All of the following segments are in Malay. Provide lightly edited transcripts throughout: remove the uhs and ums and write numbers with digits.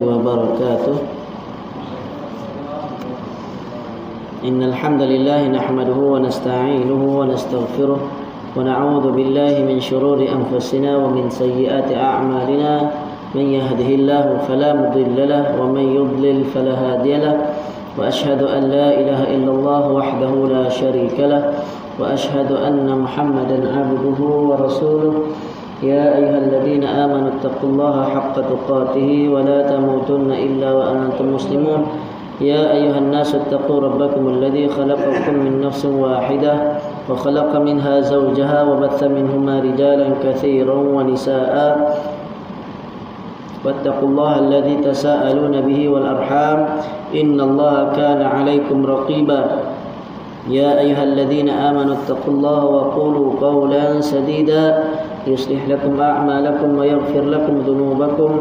وبركاته. إن الحمد لله نحمده ونستعينه ونستغفره ونعوذ بالله من شرور أنفسنا ومن سيئات أعمالنا. من يهده الله فلا مضل له ومن يضلل فلا هادي له. وأشهد أن لا إله إلا الله وحده لا شريك له وأشهد أن محمدا عبده ورسوله. يا أيها الذين آمنوا اتقوا الله حق تقاته ولا تموتن إلا وأنتم مسلمون. يا أيها الناس اتقوا ربكم الذي خلقكم من نفس واحدة وخلق منها زوجها وبث منهما رجالا كثيرا ونساء. واتقوا الله الذي تساءلون به والأرحام إن الله كان عليكم رقيبا. يا أيها الذين آمنوا اتقوا الله وقولوا قولا سديدا يصلح لكم أعمالكم ويغفر لكم ذنوبكم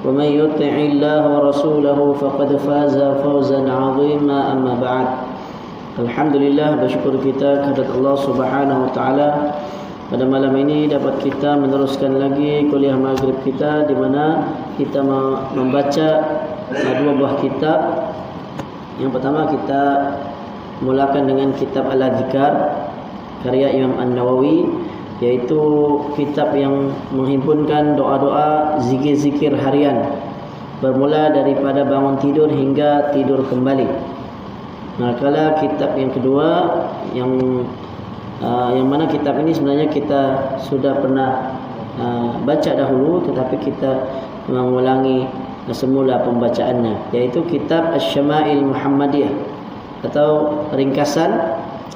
ومن يطع الله ورسوله فقد فاز فوزا عظيما. أما بعد. Alhamdulillah, bersyukur kita kepada Allah Subhanahu wa taala. Pada malam ini dapat kita meneruskan lagi kuliah maghrib kita, di mana kita membaca dua buah kitab. Yang pertama kita mulakan dengan kitab Al-Adhkar karya Imam An-Nawawi, yaitu kitab yang menghimpunkan doa-doa, zikir-zikir harian bermula daripada bangun tidur hingga tidur kembali. Manakala kitab yang kedua yang mana kitab ini sebenarnya kita sudah pernah baca dahulu, tetapi kita mengulangi semula pembacaannya, yaitu kitab Asy-Syama'il Muhammadiyah atau ringkasan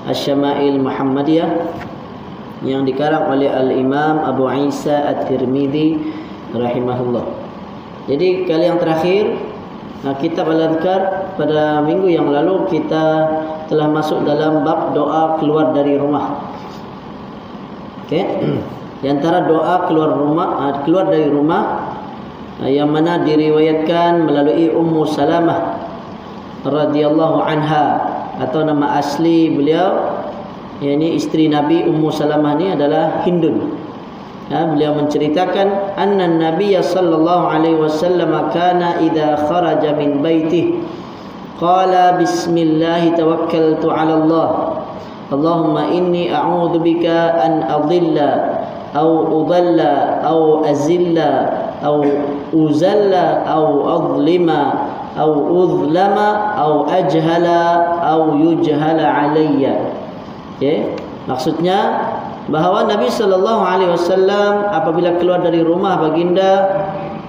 Asy-Syama'il Muhammadiyah yang dikarang oleh Al-Imam Abu Isa At-Tirmidzi rahimahullah. Jadi kali yang terakhir kitab Al-Adhkar, pada minggu yang lalu kita telah masuk dalam bab doa keluar dari rumah. Okey. Di antara doa keluar dari rumah yang mana diriwayatkan melalui Ummu Salamah radhiyallahu anha, atau nama asli beliau, yakni isteri Nabi Ummu Salamah ni adalah Hindun. Beliau menceritakan anna Nabiy sallallahu alaihi wasallam kana idza kharaja min baitihi qala bismillah tawakkaltu ala Allah. Allahumma inni a'udzu bika an adilla aw udalla aw azilla aw uzalla aw adlima aw udlama aw ajhala aw yujhala alayya. Okay. Maksudnya bahawa Nabi sallallahu alaihi wasallam apabila keluar dari rumah baginda,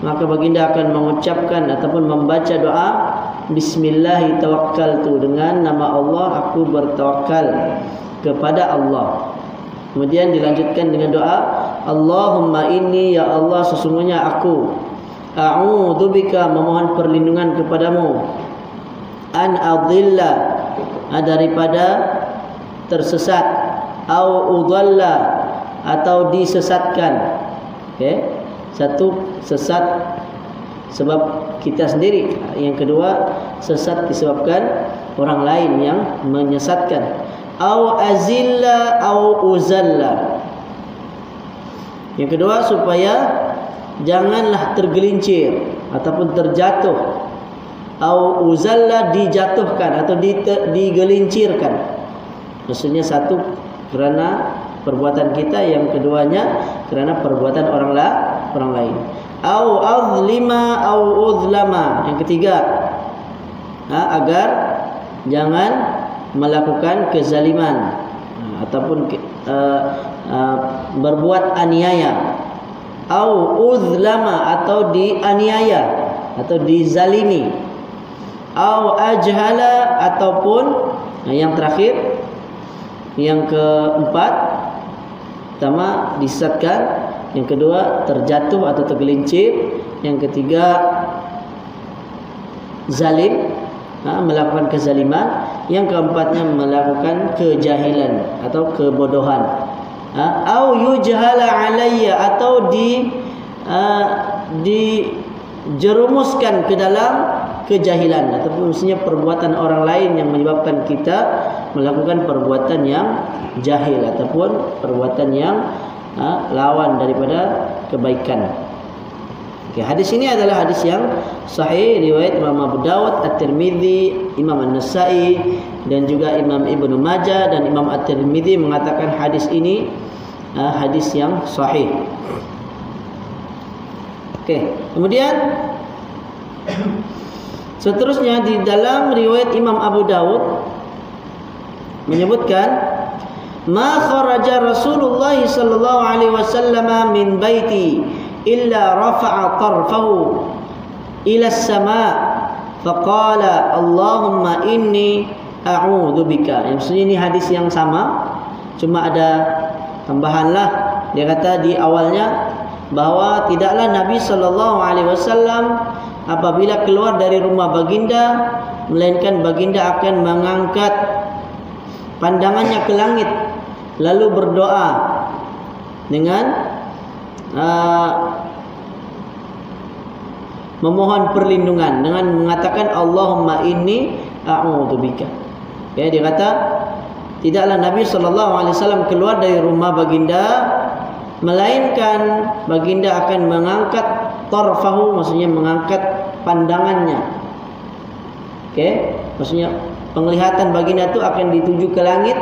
maka baginda akan mengucapkan ataupun membaca doa bismillah tawakkaltu, dengan nama Allah aku bertawakal kepada Allah. Kemudian dilanjutkan dengan doa Allahumma inni, ya Allah sesungguhnya aku a'udzubika, memohon perlindungan kepadamu, an adilla, daripada tersesat, au udalla, atau disesatkan. Okey, satu sesat sebab kita sendiri, yang kedua sesat disebabkan orang lain yang menyesatkan. Au azilla au uzalla, yang kedua supaya janganlah tergelincir ataupun terjatuh. Au uzalla, dijatuhkan atau digelincirkan. Maksudnya satu kerana perbuatan kita, yang keduanya kerana perbuatan orang lain. Au azlima au uzlama, yang ketiga agar jangan melakukan kezaliman ataupun berbuat aniaya. Au uzlama, atau dianiaya atau dizalimi. Au ajhala, ataupun yang terakhir, yang keempat, pertama disesatkan, yang kedua terjatuh atau tergelincir, yang ketiga zalim, melakukan kezaliman, yang keempatnya melakukan kejahilan atau kebodohan. Au yujhala alayya, atau dijerumuskan ke dalam kejahilan, ataupun maksudnya perbuatan orang lain yang menyebabkan kita melakukan perbuatan yang jahil ataupun perbuatan yang lawan daripada kebaikan. Okay, hadis ini adalah hadis yang sahih riwayat Imam Abu Dawud, At-Tirmidzi, Imam An-Nasa'i dan juga Imam Ibnu Majah, dan Imam At-Tirmidzi mengatakan hadis ini hadis yang sahih. Okay, kemudian seterusnya di dalam riwayat Imam Abu Dawud menyebutkan ma kharaja Rasulullah sallallahu alaihi wasallam min baiti illa rafa'a tarfahu ila as-sama' faqala Allahumma inni a'udzu bika. Maksudnya ini hadis yang sama, cuma ada tambahanlah. Dia kata di awalnya bahwa tidaklah Nabi sallallahu alaihi wasallam apabila keluar dari rumah baginda melainkan baginda akan mengangkat pandangannya ke langit lalu berdoa dengan memohon perlindungan dengan mengatakan Allahumma inni a'udzubika. Ya, dia kata tidaklah Nabi SAW keluar dari rumah baginda melainkan baginda akan mengangkat tarfahu, maksudnya mengangkat pandangannya. Maksudnya penglihatan baginda itu akan dituju ke langit.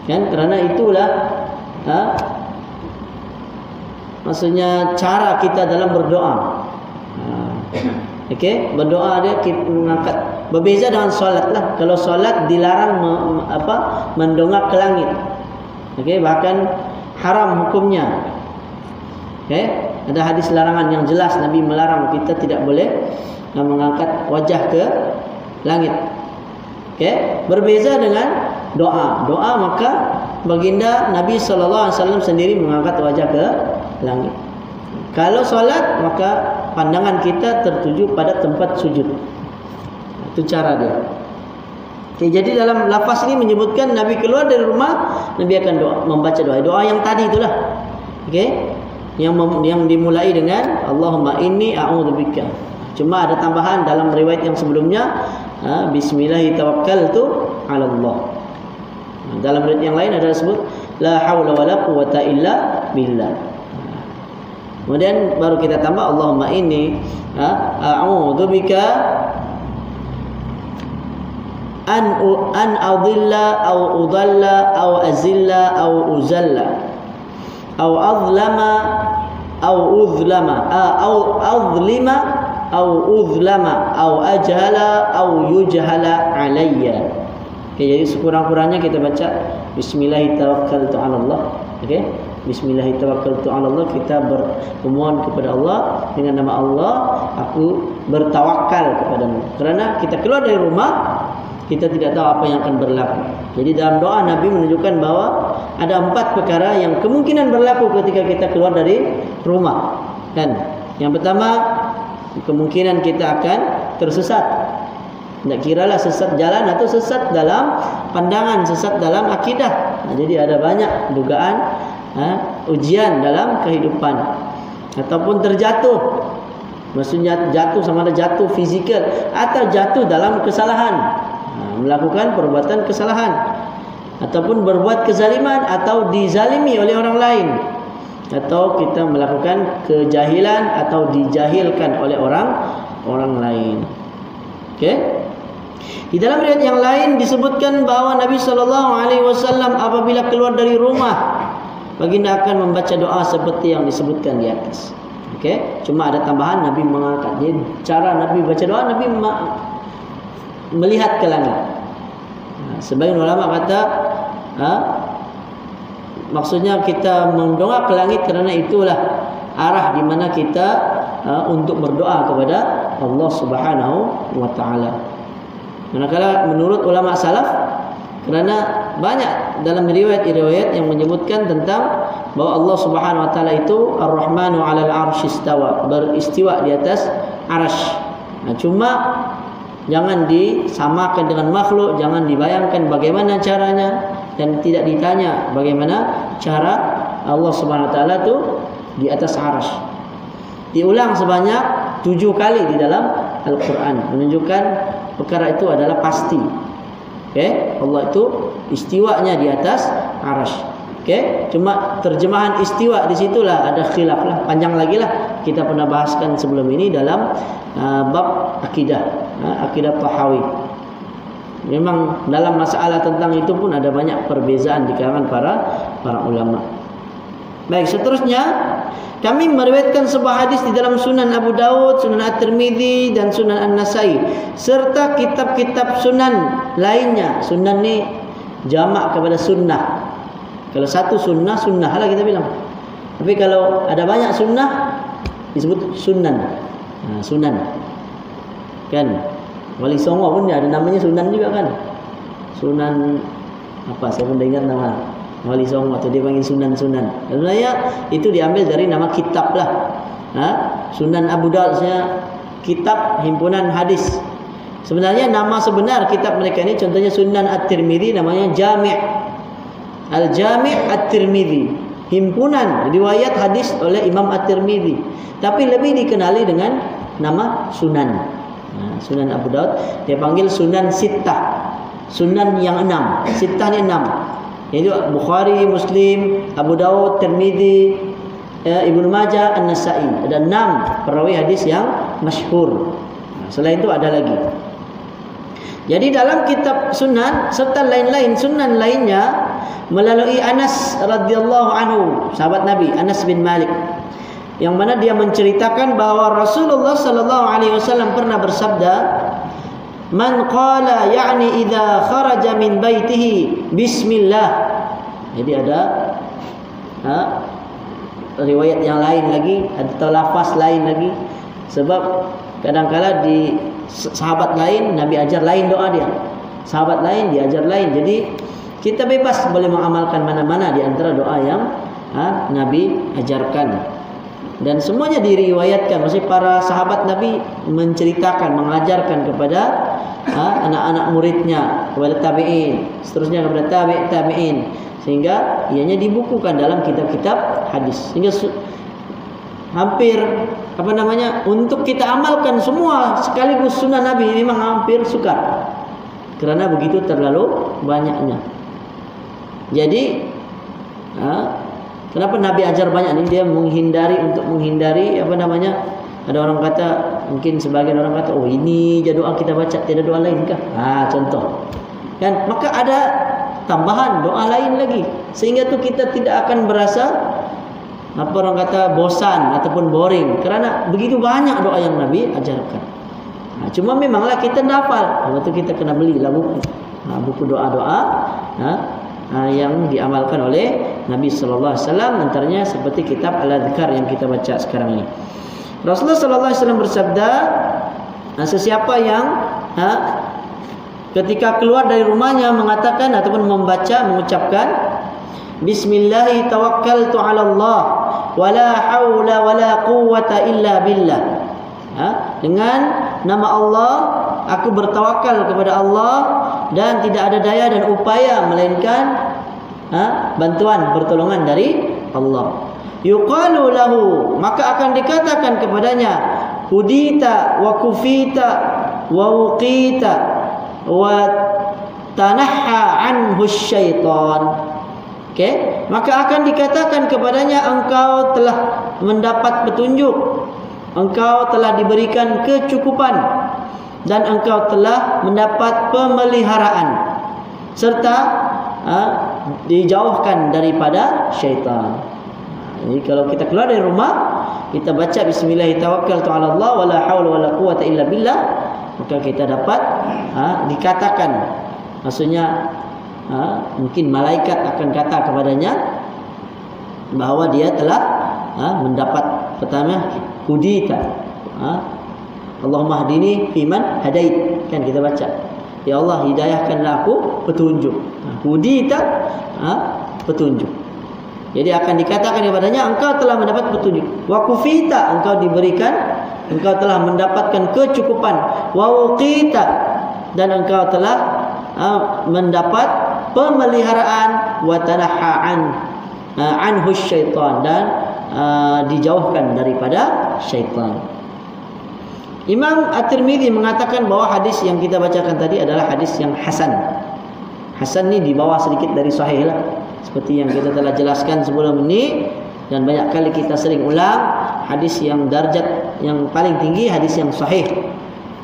Kan, karena itulah maksudnya cara kita dalam berdoa. Berdoa dia kita mengangkat. Berbeza dengan solat lah. Kalau solat dilarang mendongak ke langit. Bahkan haram hukumnya. Ada hadis larangan yang jelas Nabi melarang kita tidak boleh mengangkat wajah ke langit. Berbeza dengan doa. Doa maka baginda Nabi SAW sendiri mengangkat wajah ke langit. Kalau solat maka pandangan kita tertuju pada tempat sujud. Itu cara dia. Jadi dalam lafaz ini menyebutkan Nabi keluar dari rumah, Nabi akan doa, membaca doa. Doa yang tadi itulah. Yang dimulai dengan Allahumma inni a'udzubika. Cuma ada tambahan dalam riwayat yang sebelumnya, bismillahi tawakkaltu 'ala Allah. Dalam riwayat yang lain ada disebut la haula wala quwata illa billah. Kemudian baru kita tambah Allahumma inni a'udzubika an adilla aw udalla aw azilla aw uzalla aw adlama aw uzlama aw adlima aw uzlama aw ajhala aw yujhala alayya. Jadi sekurang-kurangnya kita baca bismillahirrahmanirrahim ala Allah. Bismillahirrahmanirrahim ala Allah, kita bermohon kepada Allah dengan nama Allah, aku bertawakal kepadamu. Karena kita keluar dari rumah, kita tidak tahu apa yang akan berlaku. Jadi dalam doa Nabi menunjukkan bahwa ada 4 perkara yang kemungkinan berlaku ketika kita keluar dari rumah. Dan yang pertama, kemungkinan kita akan tersesat. Tak kiralah sesat jalan atau sesat dalam pandangan, sesat dalam akidah. Jadi ada banyak dugaan ujian dalam kehidupan. Ataupun terjatuh. Maksudnya jatuh sama ada jatuh fizikal atau jatuh dalam kesalahan. Melakukan perbuatan kesalahan. Ataupun berbuat kezaliman atau dizalimi oleh orang lain. Atau kita melakukan kejahilan atau dijahilkan oleh orang lain. Di dalam riwayat yang lain disebutkan bahwa Nabi SAW apabila keluar dari rumah, baginda akan membaca doa seperti yang disebutkan di atas. Cuma ada tambahan Nabi mengangkat. Jadi cara Nabi baca doa, Nabi melihat ke langit. Sebagian ulama kata maksudnya kita mendongak ke langit kerana itulah arah di mana kita untuk berdoa kepada Allah Subhanahu wa taala. Manakala menurut ulama salaf, kerana banyak dalam riwayat-riwayat yang menyebutkan tentang bahwa Allah Subhanahu wa taala itu Ar-Rahmanu 'alal 'arsy istawa, beristiwa di atas arasy. Cuma jangan disamakan dengan makhluk, jangan dibayangkan bagaimana caranya, dan tidak ditanya bagaimana cara Allah Subhanahu wa taala itu di atas arasy. Diulang sebanyak 7 kali di dalam Al-Quran, menunjukkan perkara itu adalah pasti. Allah itu istiwanya di atas arasy. Okey, cuma terjemahan istiwa di situlah ada khilaf lah, panjang lagi lah. Kita pernah bahaskan sebelum ini dalam bab akidah, akidah Tahawi. Memang dalam masalah tentang itu pun ada banyak perbezaan di kalangan para ulama. Baik, seterusnya kami meriwayatkan sebuah hadis di dalam Sunan Abu Daud, Sunan At-Tirmidzi dan Sunan An-Nasai serta kitab-kitab sunan lainnya. Sunan ni jamak kepada sunnah. Kalau satu sunnah, sunnah lah kita bilang. Tapi kalau ada banyak sunnah disebut sunan. Sunan. Kan? Wali Songo pun ada namanya sunan juga kan? Sunan apa? Saya pun dah ingat nama. Wali Songo tu dia panggil sunan-sunan. Sebenarnya itu diambil dari nama kitab lah. Sunan Abu Daud kitab himpunan hadis. Sebenarnya nama sebenar kitab mereka ini contohnya Sunan At-Tirmidzi namanya Jami' Al-Jami' At-Tirmidzi, himpunan riwayat hadis oleh Imam At-Tirmidzi, tapi lebih dikenali dengan nama Sunan. Sunan Abu Daud dia panggil Sunan Sittah, Sunan yang 6. Sittah ni 6, iaitu Bukhari, Muslim, Abu Daud, Tirmidzi, Ibnu Majah, An-Nasai. Ada 6 perawi hadis yang masyhur. Selain itu ada lagi. Jadi dalam kitab Sunan serta lain-lain sunan lainnya melalui Anas radhiyallahu anhu, sahabat Nabi Anas bin Malik, yang mana dia menceritakan bahawa Rasulullah sallallahu alaihi wasallam pernah bersabda, "Man qala ya'ni idza kharaja min baitihi bismillah." Jadi ada riwayat yang lain lagi atau lafaz lain lagi, sebab kadang-kala di sahabat lain Nabi ajar lain doa dia, sahabat lain diajar lain. Jadi kita bebas boleh mengamalkan mana-mana di antara doa yang Nabi ajarkan. Dan semuanya diriwayatkan, maksudnya para sahabat Nabi menceritakan, mengajarkan kepada anak-anak muridnya, kepada tabi'in, seterusnya kepada tabi'in, sehingga ianya dibukukan dalam kitab-kitab hadis. Sehingga hampir untuk kita amalkan semua sekaligus sunnah Nabi memang hampir sukar, kerana begitu terlalu banyaknya. Jadi kenapa Nabi ajar banyak ini? Dia menghindari ada orang kata, mungkin sebagian orang kata, oh ini je doa kita baca, tiada doa lain kah? Contoh kan, maka ada tambahan doa lain lagi, sehingga tu kita tidak akan berasa orang kata bosan ataupun boring, kerana begitu banyak doa yang Nabi ajarkan. Cuma memanglah kita hafal, waktu kita kena belilah buku doa-doa yang diamalkan oleh Nabi sallallahu alaihi wasallam, antaranya seperti kitab Al-Adhkar yang kita baca sekarang ini. Rasulullah sallallahu alaihi wasallam bersabda, sesiapa yang ketika keluar dari rumahnya mengatakan ataupun mengucapkan Bismillahi tawakkaltu 'ala Allah wala haula wala quwwata illa billah. Dengan nama Allah aku bertawakal kepada Allah dan tidak ada daya dan upaya melainkan bantuan pertolongan dari Allah. Yuqalu lahu, maka akan dikatakan kepadanya, hudita wa kufita wa wuqita wa tanahha anhu syaitan. Okay? Maka akan dikatakan kepadanya, engkau telah mendapat petunjuk, engkau telah diberikan kecukupan, dan engkau telah mendapat pemeliharaan, serta dijauhkan daripada syaitan. Jadi kalau kita keluar dari rumah, kita baca Bismillahirrahmanirrahim, Allah wala haula wala quwwata illa billah, maka kita dapat dikatakan, maksudnya mungkin malaikat akan kata kepadanya bahawa dia telah mendapat, pertama hudita, Allahumma hdini fiman hadait, kan kita baca, ya Allah hidayahkanlah aku petunjuk. Hudita petunjuk. Jadi akan dikatakan kepadanya, engkau telah mendapat petunjuk. Wa kufita, engkau diberikan, engkau telah mendapatkan kecukupan. Wa wuqita, dan engkau telah mendapat pemeliharaan. Wa tanahha anhu syaitan, dan dijauhkan daripada syaitan. Imam At-Tirmidzi mengatakan bahawa hadis yang kita bacakan tadi adalah hadis yang hasan. Hasan ni di bawah sedikit dari sahih lah. Seperti yang kita telah jelaskan sebelum ini dan banyak kali kita sering ulang, hadis yang darjat yang paling tinggi hadis yang sahih.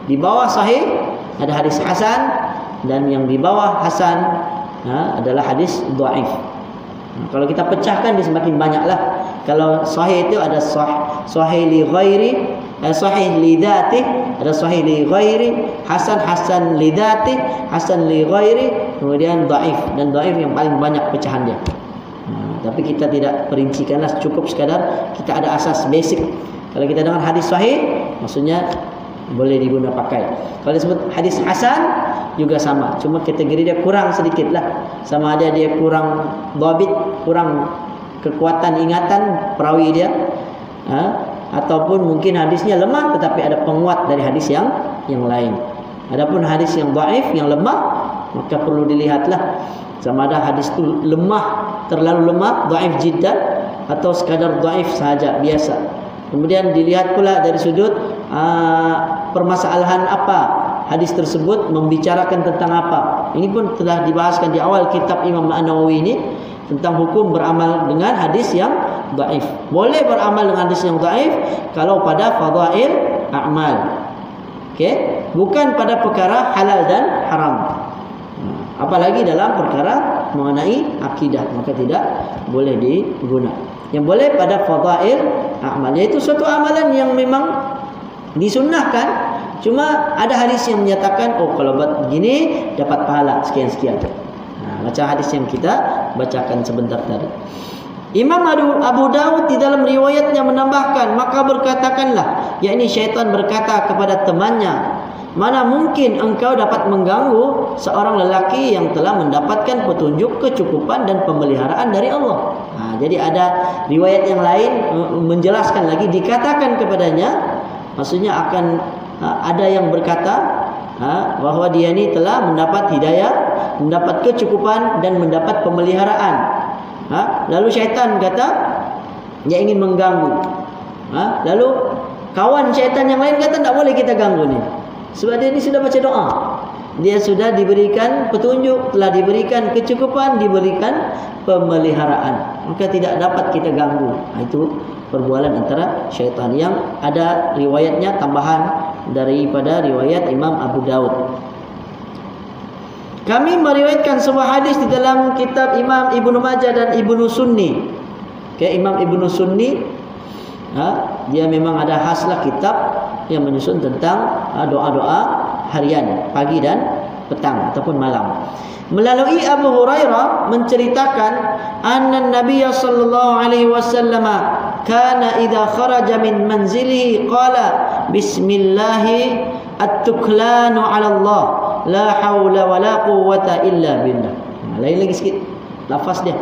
Di bawah sahih ada hadis hasan, dan yang di bawah hasan adalah hadis dhaif. Kalau kita pecahkan dia semakin banyaklah. Kalau sahih itu ada sahih li ghairi, sahih li dzati, ada sahih li ghairi, hasan li dzati, hasan li ghairi, kemudian dhaif, dan dhaif yang paling banyak pecahan dia. Tapi kita tidak perincikanlah, cukup sekadar kita ada asas basic. Kalau kita dengar hadis sahih, maksudnya boleh digunakan pakai. Kalau disebut hadis hasan juga sama, cuma kategori dia kurang sedikit lah. Sama ada dia kurang dhabit, kurang kekuatan ingatan perawi dia, ataupun mungkin hadisnya lemah tetapi ada penguat dari hadis yang lain. Adapun hadis yang dhaif, yang lemah, maka perlu dilihatlah sama ada hadis itu lemah, terlalu lemah, dhaif jiddan, atau sekadar dhaif sahaja biasa. Kemudian dilihat pula dari sudut permasalahan apa hadis tersebut, membicarakan tentang apa. Ini pun telah dibahaskan di awal kitab Imam An-Nawawi ini tentang hukum beramal dengan hadis yang dhaif. Boleh beramal dengan hadis yang dhaif kalau pada fadail a'mal. Okey, bukan pada perkara halal dan haram. Apalagi dalam perkara mengenai akidah, maka tidak boleh digunakan. Yang boleh pada fadail a'mal, iaitu suatu amalan yang memang disunnahkan, cuma ada hadis yang menyatakan kalau buat begini dapat pahala sekian-sekian. Macam hadis yang kita bacakan sebentar tadi. Imam Abu Dawud di dalam riwayatnya menambahkan, maka berkatakanlah, yakni syaitan berkata kepada temannya, mana mungkin engkau dapat mengganggu seorang lelaki yang telah mendapatkan petunjuk, kecukupan dan pemeliharaan dari Allah. Jadi ada riwayat yang lain menjelaskan lagi, dikatakan kepadanya, maksudnya akan ada yang berkata bahwa dia ini telah mendapat hidayah, mendapat kecukupan dan mendapat pemeliharaan. Lalu syaitan kata dia ingin mengganggu. Lalu kawan syaitan yang lain kata tak boleh kita ganggu ni, sebab dia ni sudah baca doa, dia sudah diberikan petunjuk, telah diberikan kecukupan, diberikan pemeliharaan, maka tidak dapat kita ganggu. Itu perbualan antara syaitan yang ada riwayatnya tambahan daripada riwayat Imam Abu Dawud. Kami meriwayatkan sebuah hadis di dalam kitab Imam Ibnu Majah dan Ibnu Sunni. Imam Ibnu Sunni dia memang ada khaslah kitab yang menyusun tentang doa-doa harian, pagi dan petang ataupun malam. Melalui Abu Hurairah menceritakan anna Nabiy sallallahu alaihi wasallam kana idza kharaja min manzilihi qala bismillah at-tuklanu 'ala Allah la haula wala quwwata illa billah. Lain lagi sikit lafaz dia.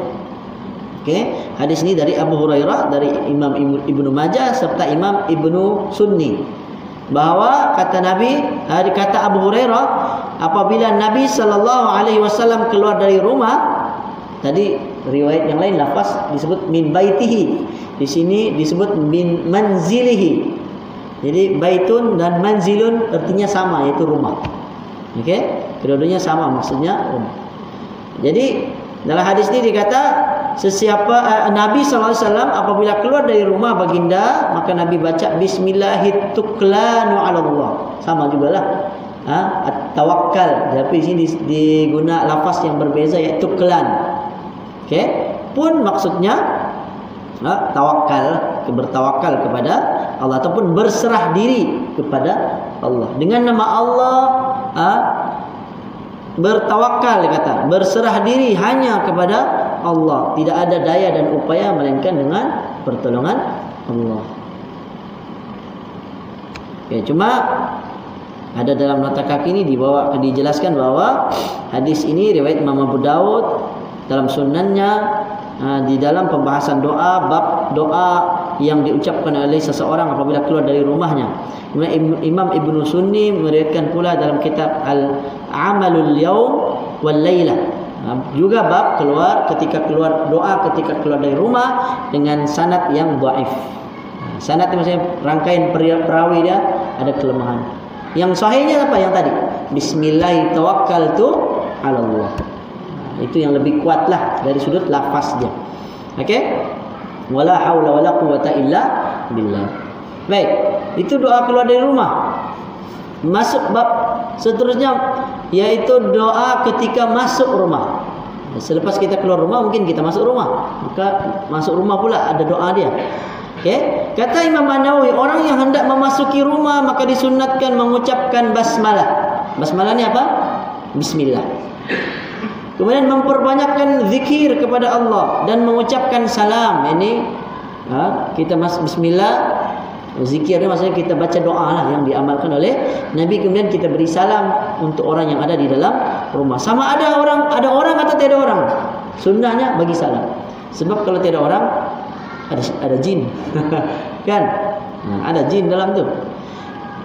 Hadis ini dari Abu Hurairah, dari Imam Ibnu Majah serta Imam Ibnu Sunni, bahawa kata Nabi, kata Abu Hurairah, apabila Nabi sallallahu alaihi wasallam keluar dari rumah, tadi riwayat yang lain lafaz disebut min baitihi, di sini disebut min manzilihi. Jadi baitun dan manzilun artinya sama, yaitu rumah. Kedua-duanya sama, maksudnya rumah. Jadi dalam hadis ini dikata sesiapa Nabi SAW apabila keluar dari rumah baginda, maka Nabi baca Bismillahirrahmanirrahim 'ala Allah. Sama jugalah at-tawakkal, tapi di sini diguna lafaz yang berbeza, iaitu tuklan. Pun maksudnya tawakal, bertawakal kepada Allah ataupun berserah diri kepada Allah. Dengan nama Allah bertawakal, kata berserah diri hanya kepada Allah, tidak ada daya dan upaya melainkan dengan pertolongan Allah. Cuma ada dalam nota kaki ini dijelaskan bahwa hadis ini riwayat Imam Abu Dawud dalam sunannya, di dalam pembahasan doa, bab doa yang diucapkan oleh seseorang apabila keluar dari rumahnya. Imam Ibnu Sunni meriwayatkan pula dalam kitab Al-Amalul Yaum wal Lailah, juga bab ketika keluar dari rumah dengan sanad yang dhaif. Sanad itu maksudnya rangkaian perawi dia ada kelemahan. Yang sahihnya apa yang tadi? Bismillahirrahmanirrahim 'ala Allah. Itu yang lebih kuat lah dari sudut lafaz dia. Okey? Wala haula wala quwata illa billah. Baik, itu doa keluar dari rumah. Masuk bab seterusnya, yaitu doa ketika masuk rumah. Selepas kita keluar rumah, mungkin kita masuk rumah, maka masuk rumah pula ada doa dia. Okay? Kata Imam An-Nawawi, orang yang hendak memasuki rumah maka disunatkan mengucapkan basmalah. Basmalah ni apa? Bismillah. Kemudian memperbanyakkan zikir kepada Allah dan mengucapkan salam. Ini kita masuk bismillah. Zikir dia maksudnya kita baca doa lah yang diamalkan oleh Nabi. Kemudian kita beri salam untuk orang yang ada di dalam rumah. Sama ada orang atau tiada orang, sunnahnya bagi salam. Sebab kalau tiada orang ada jin. Kan? Ada jin dalam tu.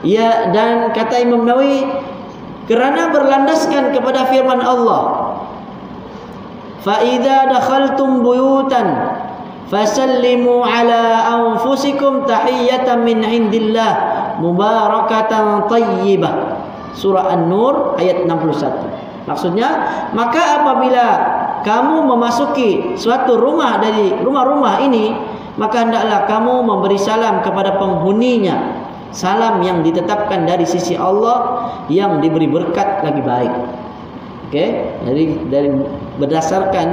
Ya, dan kata Imam Nawawi, kerana berlandaskan kepada firman Allah, fa idza dakhaltum buyutan fasallimu ala anfusikum tahiyatan min indillah mubarakatan tayyibah. Surah An-Nur ayat 61. Maksudnya, maka apabila kamu memasuki suatu rumah dari rumah-rumah ini, maka hendaklah kamu memberi salam kepada penghuninya, salam yang ditetapkan dari sisi Allah yang diberi berkat lagi baik. Okey, dari berdasarkan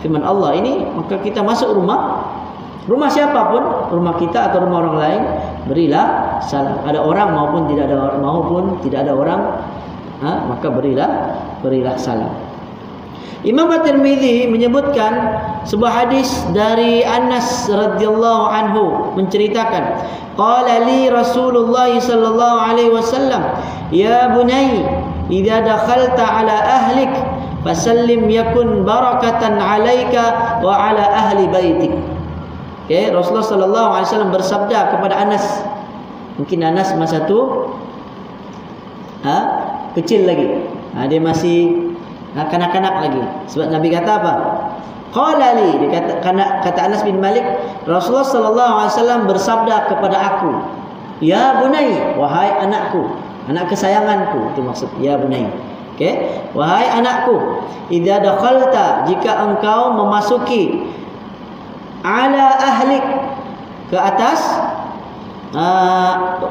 firman Allah ini, maka kita masuk rumah siapapun, rumah kita atau rumah orang lain, berilah salam. Ada orang maupun tidak ada orang, maka berilah salam. Imam At-Tirmidzi menyebutkan sebuah hadis dari Anas radhiyallahu anhu menceritakan, qala li Rasulullah sallallahu alaihi wasallam, ya bunai, idza dakhalta ala ahlik fasallim yakun barakatan alaika wa ala ahli baitik. Okay, Rasulullah sallallahu alaihi wasallam bersabda kepada Anas. Mungkin Anas masa tu kecil lagi. Dia masih kanak-kanak lagi. Sebab Nabi kata apa? Qala li, kata Anas bin Malik, Rasulullah sallallahu alaihi wasallam bersabda kepada aku, ya bunai, wahai anakku, anak kesayanganku, itu maksud ya bunai. Okey, wahai anakku, idza dakhalta, jika engkau memasuki, ala ahlik, ke atas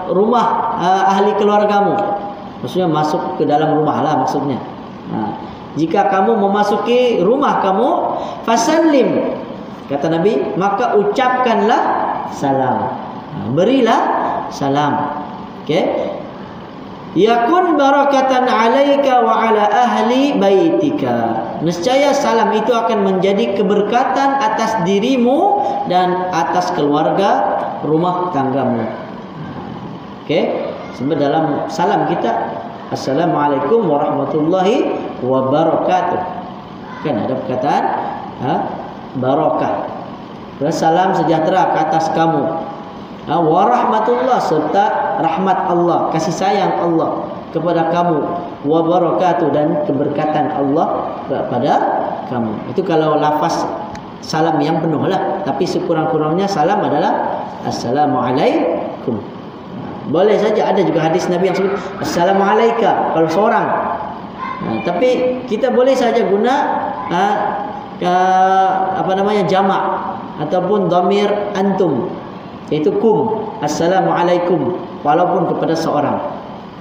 rumah ahli keluargamu, maksudnya masuk ke dalam rumah lah maksudnya. Jika kamu memasuki rumah kamu, fasallim, kata Nabi, maka ucapkanlah salam, berilah salam. Okey, yakun barakatan alaika wa ala ahli baitika, nescaya salam itu akan menjadi keberkatan atas dirimu dan atas keluarga rumah tanggamu. Okey, sebab dalam salam kita, Assalamualaikum warahmatullahi wabarakatuh, kan ada perkataan barakah, salam sejahtera ke atas kamu, warahmatullah, serta rahmat Allah, kasih sayang Allah kepada kamu, wabarakatuh, dan keberkatan Allah kepada kamu. Itu kalau lafaz salam yang penuh lah. Tapi sekurang-kurangnya salam adalah Assalamualaikum. Boleh saja ada juga hadis Nabi yang sebut Assalamualaikum kalau seorang. Tapi kita boleh saja guna jamak ataupun dhamir antum, yaitu kum, Assalamualaikum, walaupun kepada seorang.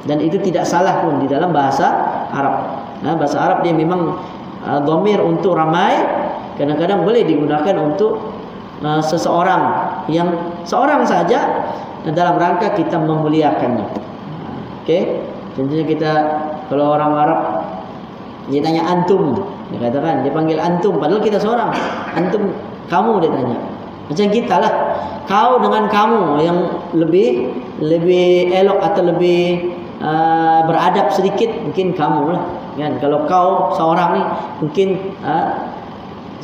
Dan itu tidak salah pun di dalam bahasa Arab. Bahasa Arab dia memang dhamir untuk ramai, kadang-kadang boleh digunakan untuk seseorang, yang seorang saja, dalam rangka kita memuliakannya. Okey, contohnya kita, kalau orang Arab dia tanya antum, dia katakan, dia panggil antum padahal kita seorang. Antum, kamu, dia tanya. Macam kita lah, kau dengan kamu, yang lebih elok atau lebih beradab sedikit mungkin kamu lah, kan? Kalau kau seorang ni mungkin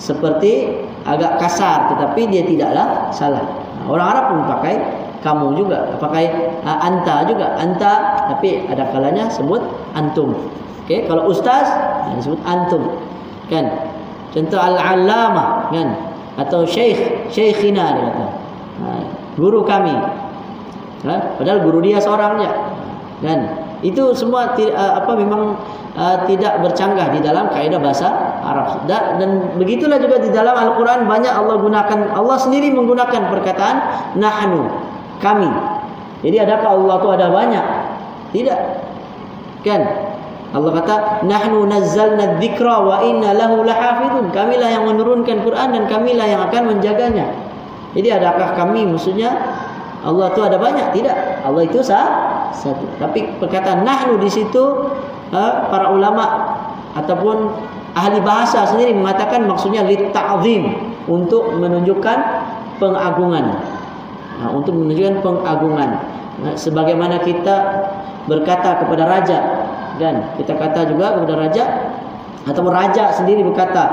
seperti agak kasar, tetapi dia tidaklah salah. Orang Arab pun pakai kamu juga, pakai anta juga, anta, tapi ada kalanya sebut antum. Okey, kalau ustaz disebut antum, kan? Contoh al-allamah, kan? Atau syekhina, dia kata, guru kami, padahal guru dia seorang je, kan? Itu semua memang tidak bercanggah di dalam kaidah bahasa Arab. Dan begitulah juga di dalam Al-Quran banyak Allah sendiri menggunakan perkataan nahnu, kami. Jadi adakah Allah itu ada banyak? Tidak. Kan? Allah kata nahnu nazzalna dzikra wa inna lahu lahafizun. Kamilah yang menurunkan Quran dan kamilah yang akan menjaganya. Jadi adakah kami, maksudnya Allah itu ada banyak? Tidak. Allah itu satu. Tapi perkataan nahnu di situ para ulama ataupun ahli bahasa sendiri mengatakan maksudnya litta'zim, untuk menunjukkan pengagungan. Untuk menunjukkan pengagungan. Sebagaimana kita berkata kepada raja, dan kita kata juga kepada raja, atau raja sendiri berkata,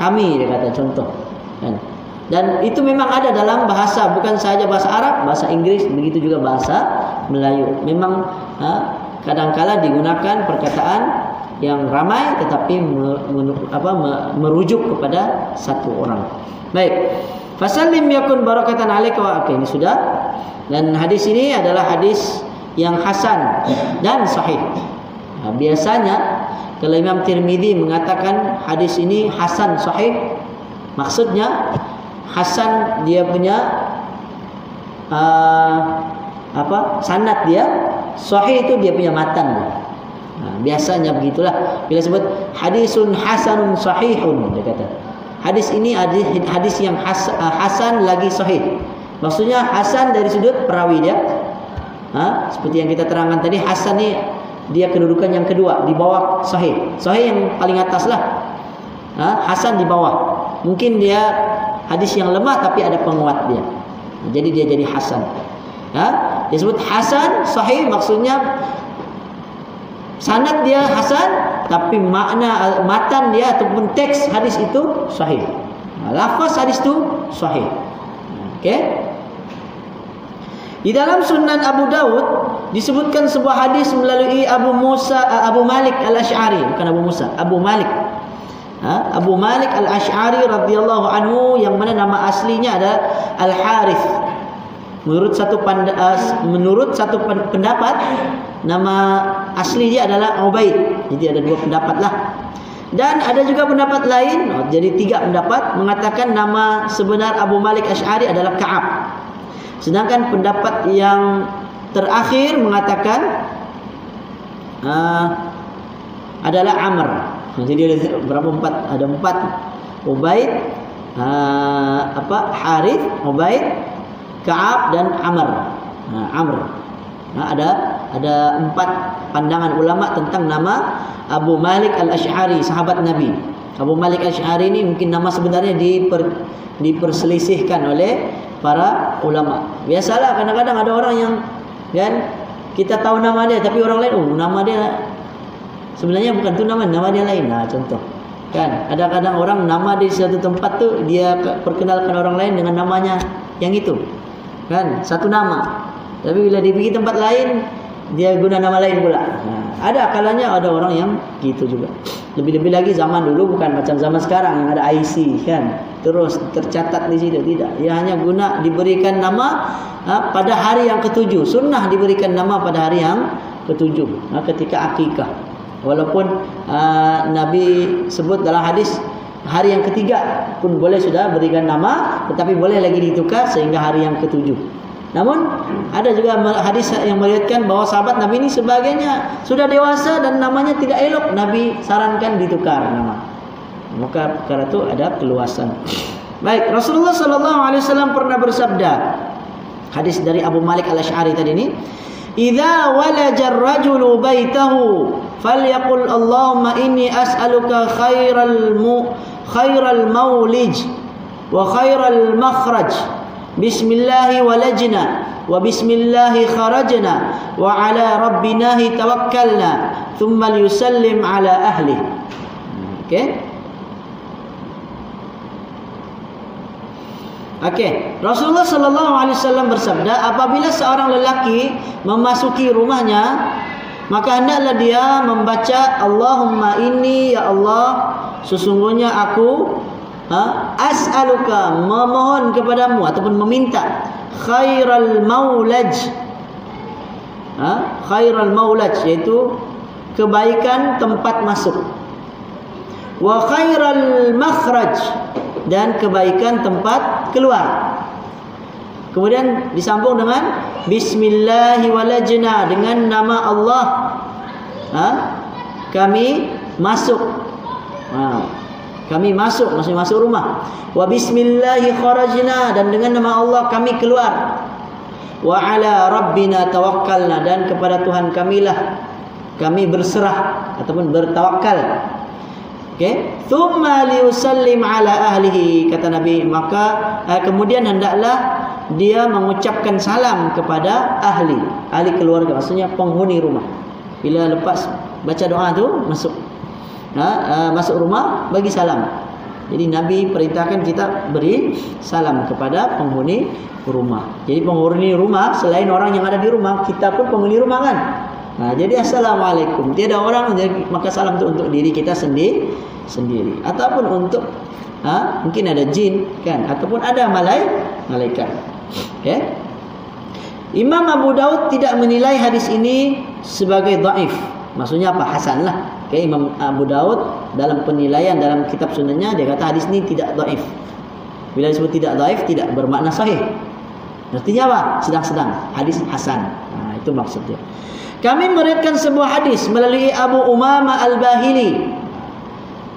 kami, dia kata, contoh. Dan itu memang ada dalam bahasa, bukan sahaja bahasa Arab, bahasa Inggris, begitu juga bahasa Melayu. Memang kadang-kala digunakan perkataan yang ramai tetapi merujuk kepada satu orang. Baik. Fasallim yakun barakatan alaika wa ini sudah. Dan hadis ini adalah hadis yang hasan dan sahih. Biasanya kalau Imam Tirmidzi mengatakan hadis ini hasan sahih, maksudnya hasan dia punya sanad dia, sahih itu dia punya matan. Biasanya begitulah. Bila sebut hadisun hasanun sahihun, dia kata hadis ini hadis yang hasan lagi sahih. Maksudnya hasan dari sudut perawi dia. Seperti yang kita terangkan tadi, hasan ni dia kedudukan yang kedua di bawah sahih. Sahih yang paling atas lah. Hasan di bawah. Mungkin dia hadis yang lemah tapi ada penguat dia. Jadi dia jadi hasan. Disebut hasan sahih, maksudnya sanad dia hasan tapi makna matan dia ataupun teks hadis itu sahih. Lafaz hadis itu sahih. Okey. Di dalam Sunan Abu Daud disebutkan sebuah hadis melalui Abu Malik Al-Asy'ari, bukan Abu Musa, Abu Malik. Abu Malik Al-Asy'ari radhiyallahu anhu, yang mana nama aslinya adalah Al-Harith. Menurut satu pendapat, nama asli dia adalah Ubaid. Jadi ada dua pendapat lah. Dan ada juga pendapat lain, jadi tiga pendapat mengatakan nama sebenar Abu Malik Asy'ari adalah Ka'ab. Sedangkan pendapat yang terakhir mengatakan adalah Amr. Jadi ada berapa? Ada empat. Ubaid, Harith, Ubaid, Ka'ab dan Amr. Amr. Ada empat pandangan ulama tentang nama Abu Malik Al-Asy'ari, sahabat Nabi. Abu Malik Al-Asy'ari ini mungkin nama sebenarnya diperselisihkan oleh para ulama. Biasalah kadang-kadang ada orang yang kan kita tahu nama dia tapi orang lain nama dia sebenarnya bukan tu nama dia lain. Contoh. Kan ada kadang orang nama di satu tempat tu dia perkenalkan orang lain dengan namanya yang itu. Kan satu nama. Tapi bila pergi tempat lain dia guna nama lain pula. Ada kalanya ada orang yang gitu juga. Lebih-lebih lagi zaman dulu bukan macam zaman sekarang yang ada IC kan. Terus tercatat di situ, tidak. Ia hanya guna diberikan nama pada hari yang ketujuh. Sunnah diberikan nama pada hari yang ketujuh ketika akikah. Walaupun Nabi sebut dalam hadis hari yang ketiga pun boleh sudah berikan nama, tetapi boleh lagi ditukar sehingga hari yang ketujuh. Namun ada juga hadis yang meriwayatkan bahwa sahabat Nabi ini sebagainya sudah dewasa dan namanya tidak elok, Nabi sarankan ditukar nama. Maka perkara itu ada keluasan. Baik, Rasulullah SAW pernah bersabda, hadis dari Abu Malik Al-Asy'ari tadi ini, "Idza walaja ar-rajulu baitahu falyaqul Allahumma inni as'aluka khairal mawlij wa khairal makhraj. Bismillahi walajna wa bismillahi kharajna wa ala rabbinahi tawakkalna thumma yusallim ala ahli." Okey, Rasulullah SAW bersabda, apabila seorang lelaki memasuki rumahnya, maka hendaklah dia membaca Allahumma inni, ya Allah, sesungguhnya aku as'aluka, memohon kepadamu ataupun meminta khairal maulaj, khairal maulaj, iaitu kebaikan tempat masuk. Wa khairal makhraj, dan kebaikan tempat keluar. Kemudian disambung dengan bismillahi walajna, dengan nama Allah kami masuk. Kami masuk, maksudnya masuk rumah. Wa bismillahi kharajna, dan dengan nama Allah kami keluar. Wa ala rabbina tawakkalna, dan kepada Tuhan kamilah kami berserah ataupun bertawakal. Okey, thumma liusallim ala ahlihi, kata Nabi, maka kemudian hendaklah dia mengucapkan salam kepada ahli keluarga, maksudnya penghuni rumah. Bila lepas baca doa tu masuk masuk rumah, bagi salam. Jadi Nabi perintahkan kita beri salam kepada penghuni rumah. Jadi penghuni rumah selain orang yang ada di rumah, kita pun penghuni rumah kan. Jadi assalamualaikum. Tiada orang, maka salam itu untuk diri kita sendiri, ataupun untuk mungkin ada jin kan, ataupun ada malaikat. Okay? Imam Abu Daud tidak menilai hadis ini sebagai dhaif. Maksudnya apa? Hasan lah. Okay? Imam Abu Daud dalam penilaian dalam kitab sunannya, dia kata hadis ini tidak dhaif. Bila disebut tidak dhaif, tidak bermakna sahih. Artinya apa? Sedang-sedang. Hadis hasan. Itu maksudnya. Kami meriwayatkan sebuah hadis melalui Abu Umamah Al-Bahili.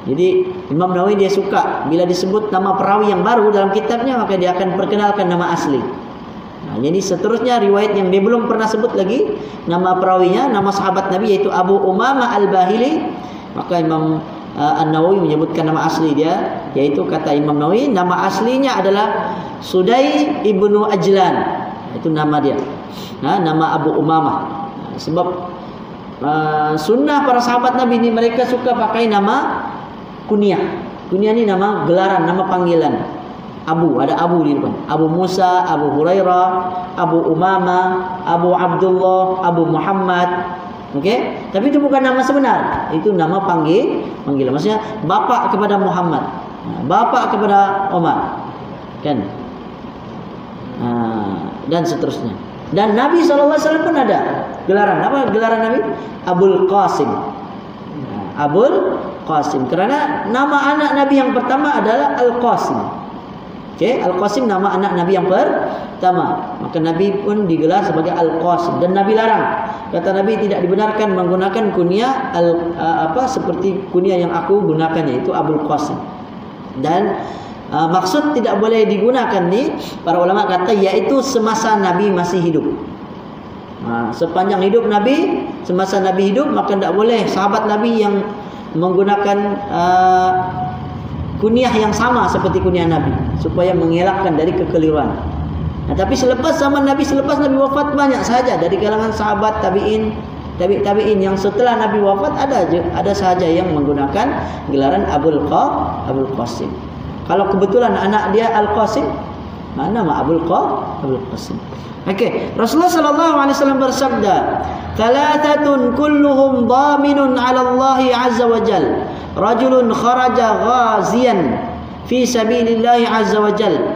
Jadi Imam Nawawi dia suka bila disebut nama perawi yang baru dalam kitabnya, maka dia akan perkenalkan nama asli. Jadi seterusnya riwayat yang dia belum pernah sebut lagi nama perawinya, nama sahabat Nabi, yaitu Abu Umamah Al-Bahili, maka Imam An-Nawawi menyebutkan nama asli dia, yaitu kata Imam Nawawi, nama aslinya adalah Sudai ibnu Ajlan. Itu nama dia. Nama Abu Umamah. Sebab sunnah para sahabat Nabi ini, mereka suka pakai nama kunyah. Kunyah ni nama gelaran, nama panggilan. Abu, ada Abu di depan. Abu Musa, Abu Hurairah, Abu Umamah, Abu Abdullah, Abu Muhammad. Okey? Tapi itu bukan nama sebenar. Itu nama panggilan. Maksudnya bapa kepada Muhammad, bapa kepada Umar. Kan? Dan seterusnya. Dan Nabi SAW pun ada gelaran. Apa gelaran Nabi? Abul Qasim. Abul Qasim. Kerana nama anak Nabi yang pertama adalah Al-Qasim. Okay? Al-Qasim nama anak Nabi yang pertama. Maka Nabi pun digelar sebagai Al-Qasim. Dan Nabi larang. Kata Nabi, tidak dibenarkan menggunakan kunyah seperti kunyah yang aku gunakan, yaitu Abul Qasim. Dan maksud tidak boleh digunakan ni, para ulama kata, iaitu semasa Nabi masih hidup. Sepanjang hidup Nabi, semasa Nabi hidup, maka tidak boleh sahabat Nabi yang menggunakan kunyah yang sama seperti kunyah Nabi, supaya mengelakkan dari kekeliruan. Tapi selepas zaman Nabi, selepas Nabi wafat, banyak sahaja dari kalangan sahabat tabi'in yang setelah Nabi wafat, ada sahaja yang menggunakan gelaran Abul Qasim. Kalau kebetulan anak dia Al-Qasim, nama Abul Qasim. Okey, Rasulullah sallallahu alaihi wasallam bersabda, "Thalathatun kulluhum dhaminun 'ala Allah 'azza wa jalla. Rajulun kharaja ghaziyan fi sabilillah 'azza wa jalla,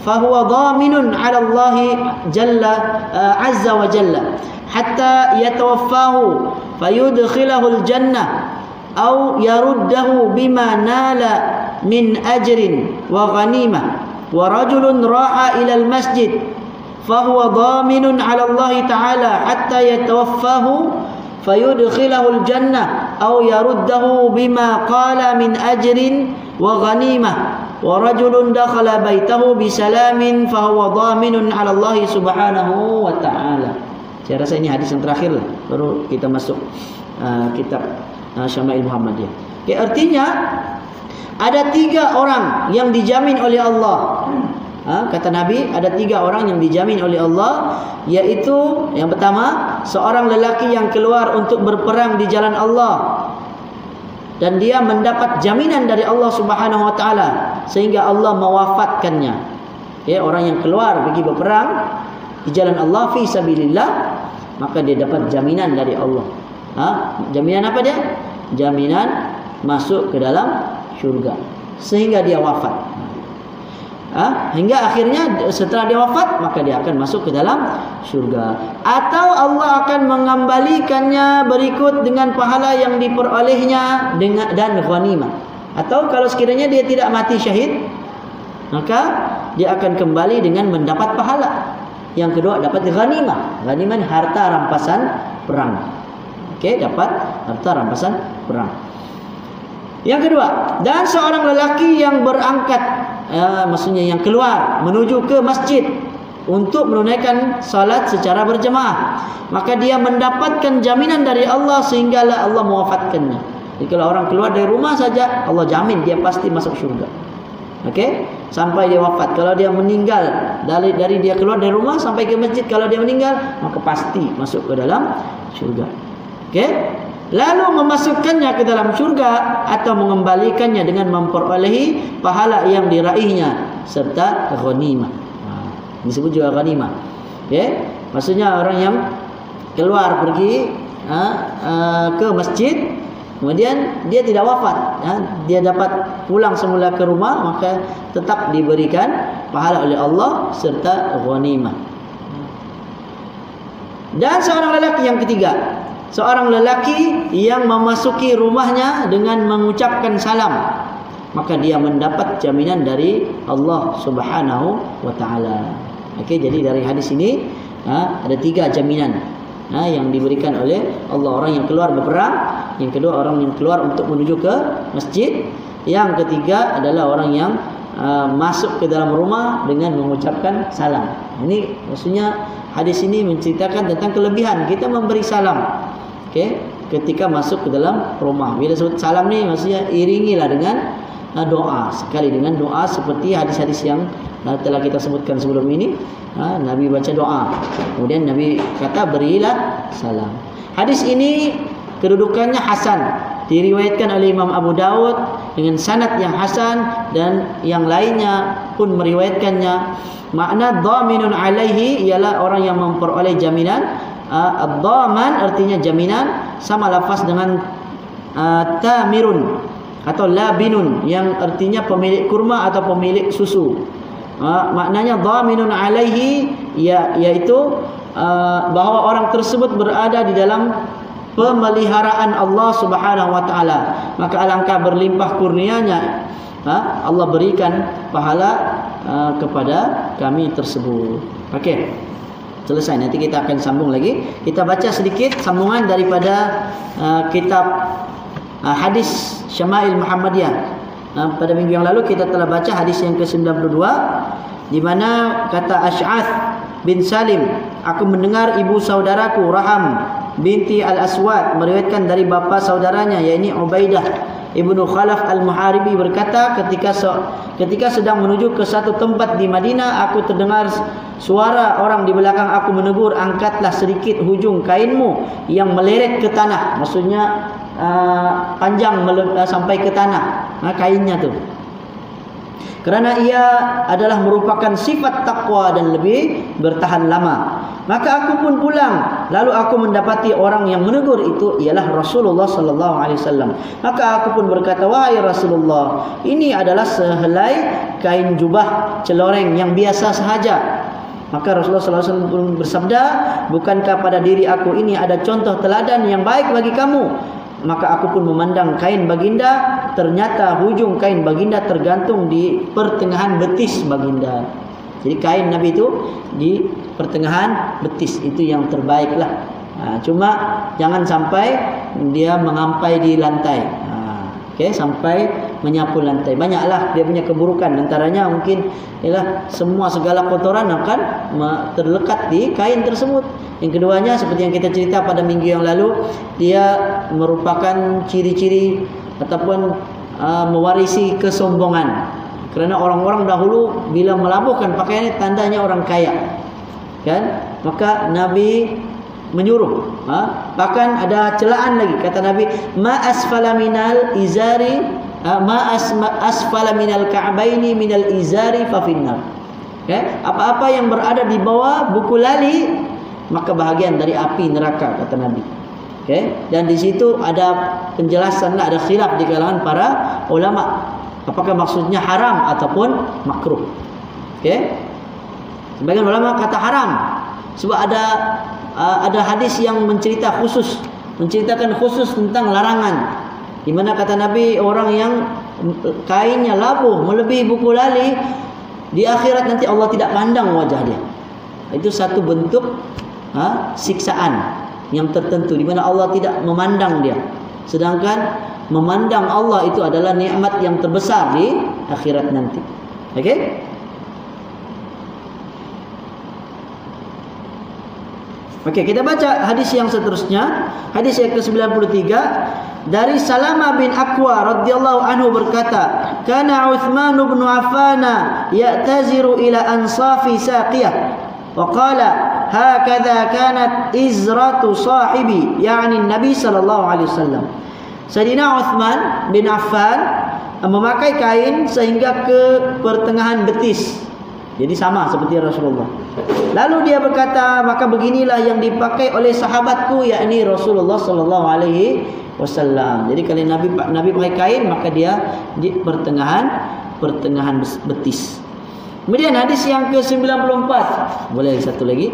fahuwa dhaminun 'ala Allah jalla 'azza wa jalla hatta yatawaffahu fayudkhilahul jannah aw yaruddahu bima nala min ajrin wa ghanimah, wa rajulun ra'a ila al masjid fahuwa dhaminun 'ala Allah ta'ala hatta yatawaffahu fayudkhilahul jannah aw yaruddahu bima qala min ajrin wa ghanimah, wa rajulun dakhala baitahu bisalamin fahuwa dhaminun 'ala Allah subhanahu wa ta'ala." Saya rasa ini hadis yang terakhir lah, baru kita masuk kitab Syama'il Muhammadiyah. Okay, artinya ada 3 orang yang dijamin oleh Allah. Kata Nabi, ada 3 orang yang dijamin oleh Allah, yaitu yang pertama, seorang lelaki yang keluar untuk berperang di jalan Allah, dan dia mendapat jaminan dari Allah Subhanahu wa taala sehingga Allah mewafatkannya. Okay, orang yang keluar pergi berperang di jalan Allah fi sabilillah, maka dia dapat jaminan dari Allah. Jaminan apa dia? Jaminan masuk ke dalam syurga sehingga dia wafat. hingga akhirnya setelah dia wafat maka dia akan masuk ke dalam syurga. Atau Allah akan mengembalikannya berikut dengan pahala yang diperolehnya dan ghanimah. Atau kalau sekiranya dia tidak mati syahid, maka dia akan kembali dengan mendapat pahala. Yang kedua dapat ghanimah. Ghanimah harta rampasan perang. Dapat harta rampasan perang. Yang kedua, dan seorang lelaki yang berangkat, maksudnya yang keluar menuju ke masjid untuk menunaikan salat secara berjemaah, maka dia mendapatkan jaminan dari Allah sehinggalah Allah mewafatkannya. Jadi kalau orang keluar dari rumah saja, Allah jamin dia pasti masuk syurga. Sampai dia wafat. Kalau dia meninggal dari dia keluar dari rumah sampai ke masjid, kalau dia meninggal maka pasti masuk ke dalam syurga. Lalu memasukkannya ke dalam syurga atau mengembalikannya dengan memperolehi pahala yang diraihnya serta ghanimah. Disebut juga ghanimah. Maksudnya orang yang keluar pergi ke masjid, kemudian dia tidak wafat, dia dapat pulang semula ke rumah, maka tetap diberikan pahala oleh Allah serta ghanimah. Dan seorang lelaki yang ketiga, seorang lelaki yang memasuki rumahnya dengan mengucapkan salam, maka dia mendapat jaminan dari Allah Subhanahu wa taala. Jadi dari hadis ini ada 3 jaminan yang diberikan oleh Allah. Orang yang keluar berperang, yang kedua orang yang keluar untuk menuju ke masjid, yang ketiga adalah orang yang masuk ke dalam rumah dengan mengucapkan salam. Ini maksudnya hadis ini menceritakan tentang kelebihan kita memberi salam ketika masuk ke dalam rumah. Bila sebut salam ni maksudnya iringilah dengan doa, sekali dengan doa seperti hadis-hadis yang telah kita sebutkan sebelum ini. Nabi baca doa, kemudian Nabi kata berilah salam. Hadis ini kedudukannya hasan, diriwayatkan oleh Imam Abu Dawud dengan sanad yang hasan, dan yang lainnya pun meriwayatkannya. Makna dhaminun alaihi ialah orang yang memperoleh jaminan. Ad-dhaman artinya jaminan, sama lafaz dengan tamirun atau labinun yang artinya pemilik kurma atau pemilik susu. Maknanya dhaminun alaihi yaitu bahawa orang tersebut berada di dalam pemeliharaan Allah Subhanahu wa taala, maka alangkah berlimpah kurnianya Allah berikan pahala kepada kami tersebut. Selesai, nanti kita akan sambung lagi. Kita baca sedikit sambungan daripada kitab hadis Syama'il Muhammadiyah. Pada minggu yang lalu kita telah baca hadis yang ke-92, di mana kata Ash'ath bin Salim, aku mendengar ibu saudaraku Raham binti Al-Aswad meriwayatkan dari bapa saudaranya, yakni Ubaidah Ibnu Khalaf Al-Muharibi berkata, ketika sedang menuju ke satu tempat di Madinah, aku terdengar suara orang di belakang aku menegur, angkatlah sedikit hujung kainmu yang meleret ke tanah. Maksudnya panjang sampai ke tanah, kainnya tu. Kerana ia adalah merupakan sifat takwa dan lebih bertahan lama. Maka aku pun pulang, lalu aku mendapati orang yang menegur itu ialah Rasulullah sallallahu alaihi wasallam. Maka aku pun berkata, wahai Rasulullah, ini adalah sehelai kain jubah celoreng yang biasa sahaja. Maka Rasulullah sallallahu alaihi wasallam pun bersabda, bukankah pada diri aku ini ada contoh teladan yang baik bagi kamu? Maka aku pun memandang kain baginda, ternyata hujung kain baginda tergantung di pertengahan betis baginda. Jadi kain Nabi itu di pertengahan betis, itu yang terbaiklah. Cuma jangan sampai dia mengampai di lantai. Sampai menyapu lantai. Banyaklah dia punya keburukan. Antaranya mungkin ialah semua segala kotoran akan terlekat di kain tersebut. Yang keduanya seperti yang kita cerita pada minggu yang lalu, dia merupakan ciri-ciri ataupun mewarisi kesombongan. Kerana orang-orang dahulu bila melabuhkan pakaiannya tandanya orang kaya, kan? Maka Nabi menyuruh, bahkan ada celaan lagi, kata Nabi, ma asfala minal izari asfala minal ka'baini minal izari fa finnar. Apa-apa yang berada di bawah buku lali maka bahagian dari api neraka, kata Nabi. Dan di situ ada penjelasan, ada khilaf di kalangan para ulama, apakah maksudnya haram ataupun makruh. Okey. Sebagian ulama kata haram sebab ada hadis yang menceritakan khusus tentang larangan, di mana kata Nabi, orang yang kainnya labuh melebihi buku lali, di akhirat nanti Allah tidak pandang wajah dia. Itu satu bentuk siksaan yang tertentu, di mana Allah tidak memandang dia. Sedangkan memandang Allah itu adalah nikmat yang terbesar di akhirat nanti. Okey? Okey, kita baca hadis yang seterusnya. Hadis yang ke-93 dari Salamah bin Aqwa radhiyallahu anhu berkata, "Kana Uthman bin Affan ya'taziru ila ansafi saqiyah wa qala hakadha kanat izratu sahibi," yakni Nabi sallallahu alaihi wasallam. Sayyidina Uthman bin Affan memakai kain sehingga ke pertengahan betis. Jadi sama seperti Rasulullah. Lalu dia berkata, maka beginilah yang dipakai oleh sahabatku, yakni Rasulullah sallallahu alaihi wasallam. Jadi kalau Nabi pakai kain, maka dia di pertengahan betis. Kemudian hadis yang ke-94, boleh satu lagi.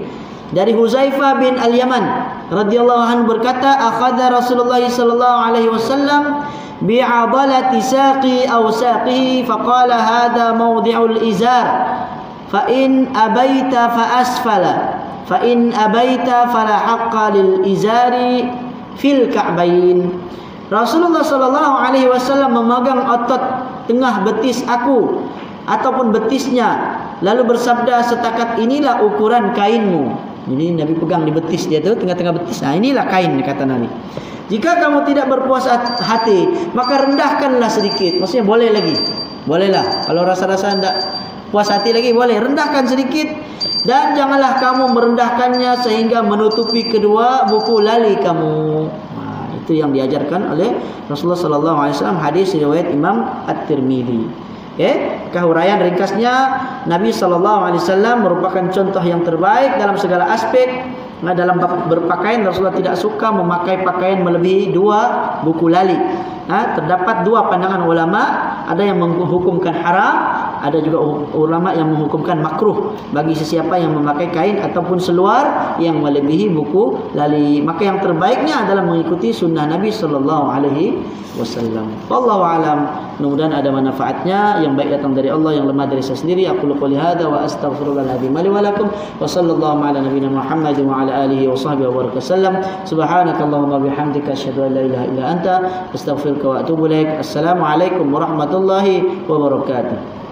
Dari Huzaifah bin Al-Yaman radhiyallahu anhu berkata, akhadha Rasulullah sallallahu alaihi wasallam bi'adalati saqi aw saqihi faqala hadha mawdi'ul izar fa in abaita fa asfala fa in abaita fala haqqa lil izari fil ka'bain. Rasulullah sallallahu alaihi wasallam memegang otot tengah betis aku ataupun betisnya, lalu bersabda, setakat inilah ukuran kainmu. Jadi Nabi pegang di betis dia tu, tengah-tengah betis. Nah, inilah kain, kata Nabi. Jika kamu tidak berpuas hati, maka rendahkanlah sedikit. Maksudnya boleh lagi. Bolehlah. Kalau rasa-rasa tidak puas hati lagi, boleh. Rendahkan sedikit. Dan janganlah kamu merendahkannya sehingga menutupi kedua buku lali kamu. Nah, itu yang diajarkan oleh Rasulullah SAW. Hadis riwayat Imam At-Tirmidzi. Huraian ringkasnya, Nabi SAW merupakan contoh yang terbaik dalam segala aspek. Dalam berpakaian, Rasulullah tidak suka memakai pakaian melebihi 2 buku lali. Terdapat 2 pandangan ulama, ada yang menghukumkan haram, ada juga ulama yang menghukumkan makruh bagi sesiapa yang memakai kain ataupun seluar yang melebihi buku lali. Maka yang terbaiknya adalah mengikuti sunnah Nabi sallallahu alaihi wasallam. Wallahu alam. Mudah-mudahan ada manfaatnya. Yang baik datang dari Allah, yang lemah dari saya sendiri. Aku qouli hadza wa astaghfirullahaladzim li wa lakum wa sallallahu ala nabiyyina Muhammad wa ala alihi wa sahbihi wa barakatuh. Subhanakallahumma bihamdika asyhadu an la ilaha illa anta astaghfiruka wa atubu ilaik. Assalamualaikum warahmatullahi wabarakatuh.